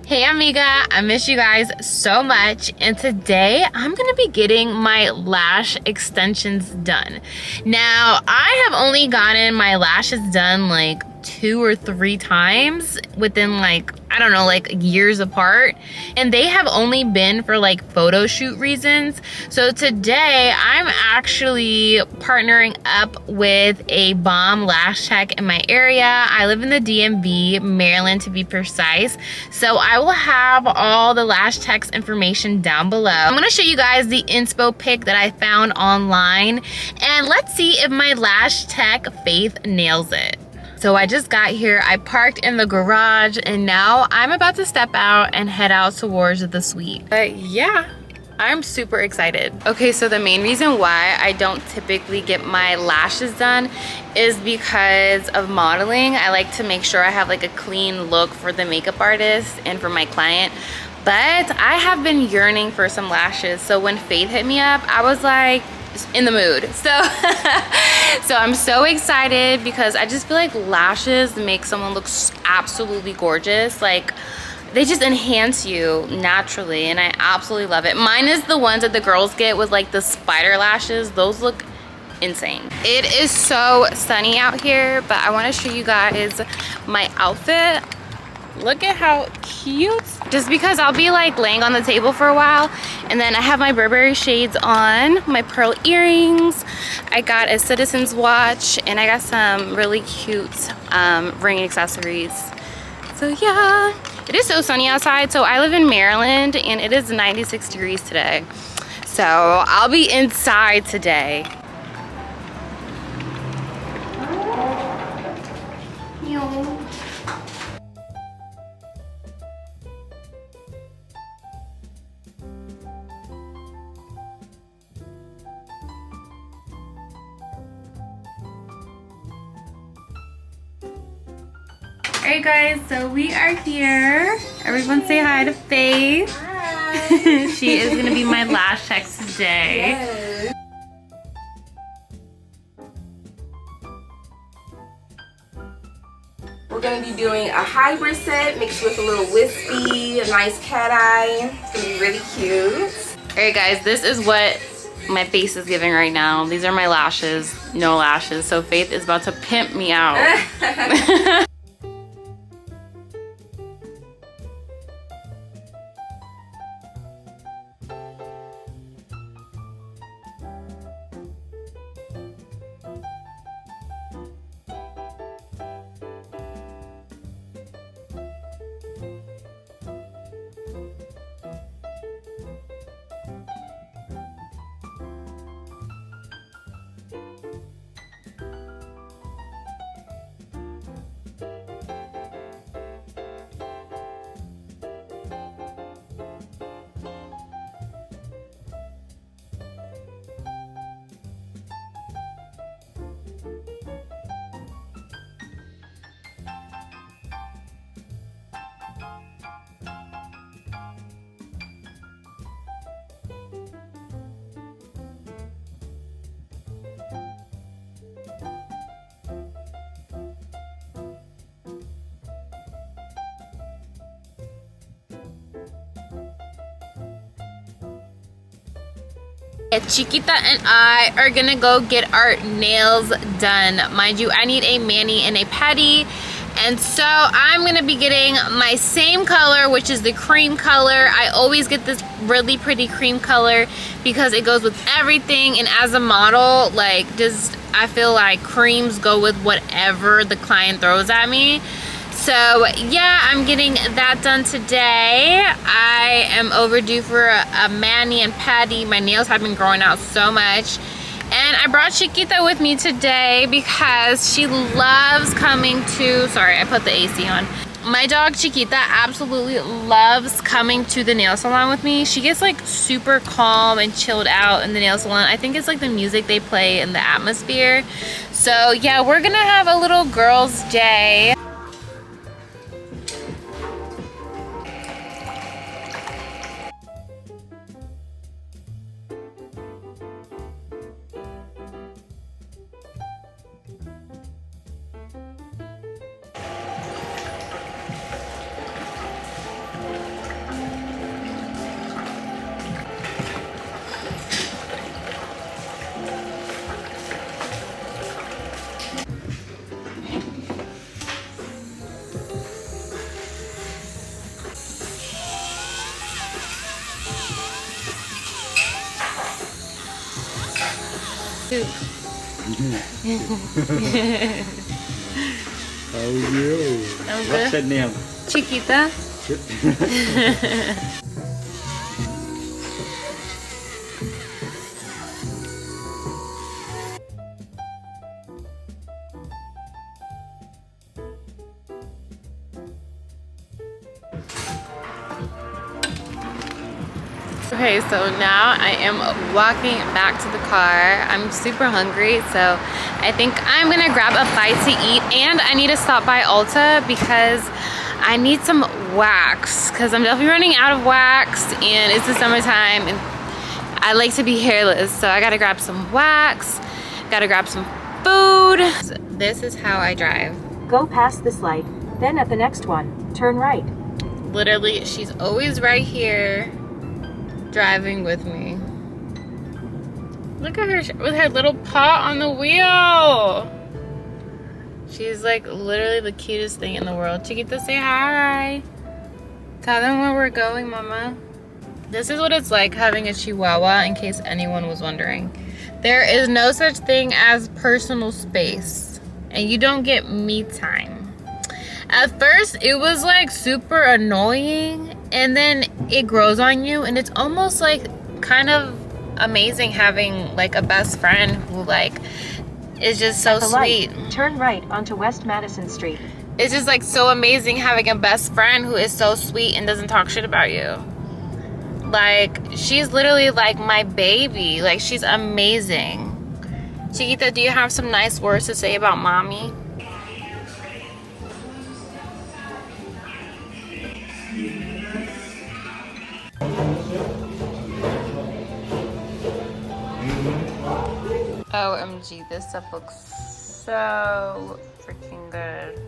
Hey amiga, I miss you guys so much, and today I'm gonna be getting my lash extensions done. Now, I have only gotten my lashes done like 2 or 3 times within like, I don't know, like years apart, and they have only been for like photo shoot reasons. So today I'm actually partnering up with a bomb lash tech in my area. I live in the DMV, Maryland to be precise. So I will have all the lash tech's information down below. I'm gonna show you guys the inspo pic that I found online, and let's see if my lash tech Faith nails it. So I just got here, I parked in the garage, and now I'm about to step out and head out towards the suite. But yeah, I'm super excited. Okay, so the main reason why I don't typically get my lashes done is because of modeling. I like to make sure I have like a clean look for the makeup artist and for my client. But I have been yearning for some lashes. So when Faith hit me up, I was like, in the mood. So so I'm so excited because I just feel like lashes make someone look absolutely gorgeous. Like, they just enhance you naturally, and I absolutely love it. Mine is the ones that the girls get with like the spider lashes. Those look insane. It is so sunny out here, but I want to show you guys my outfit. Look at how cute. Just because I'll be like laying on the table for a while, and then I have my Burberry shades on, my pearl earrings, I got a Citizen's watch, and I got some really cute ring accessories. So yeah, it is so sunny outside. So I live in Maryland and it is 96 degrees today. So I'll be inside today. Alright guys, so we are here. Everyone say hi to Faith. Hi. She is gonna be my lash tech today. Yes. We're gonna be doing a hybrid set mixed with a little wispy, a nice cat eye. It's gonna be really cute. Alright guys, this is what my face is giving right now. These are my lashes, no lashes. So Faith is about to pimp me out. Chiquita and I are gonna go get our nails done. Mind you, I need a mani and a pedi, and so I'm gonna be getting my same color, which is the cream color. I always get this really pretty cream color because it goes with everything, and as a model, like, just I feel like creams go with whatever the client throws at me. So yeah, I'm getting that done today. I am overdue for a mani and pedi. My nails have been growing out so much. And I brought Chiquita with me today because she loves coming to, sorry, I put the AC on. My dog Chiquita absolutely loves coming to the nail salon with me. She gets like super calm and chilled out in the nail salon. I think it's like the music they play and the atmosphere. So yeah, we're gonna have a little girls' day. Soup. Oh yeah. What's that name? Chiquita. Okay, so now I am walking back to the car. I'm super hungry, so I think I'm gonna grab a bite to eat, and I need to stop by Ulta because I need some wax because I'm definitely running out of wax, and it's the summertime and I like to be hairless, so I gotta grab some wax, gotta grab some food. So this is how I drive. Go past this light, then at the next one, turn right. Literally, she's always right here driving with me. Look at her with her little paw on the wheel. She's like literally the cutest thing in the world. Chiquita, say hi. Tell them where we're going, mama. This is what it's like having a Chihuahua, in case anyone was wondering. There is no such thing as personal space, and you don't get me time. At first, it was like super annoying, and then it grows on you, and it's almost like kind of amazing having like a best friend who like is just so sweet. Light, turn right onto West Madison Street. It's just like so amazing having a best friend who is so sweet and doesn't talk shit about you. Like, she's literally like my baby. Like, she's amazing. Chiquita, do you have some nice words to say about mommy? OMG, this stuff looks so freaking good.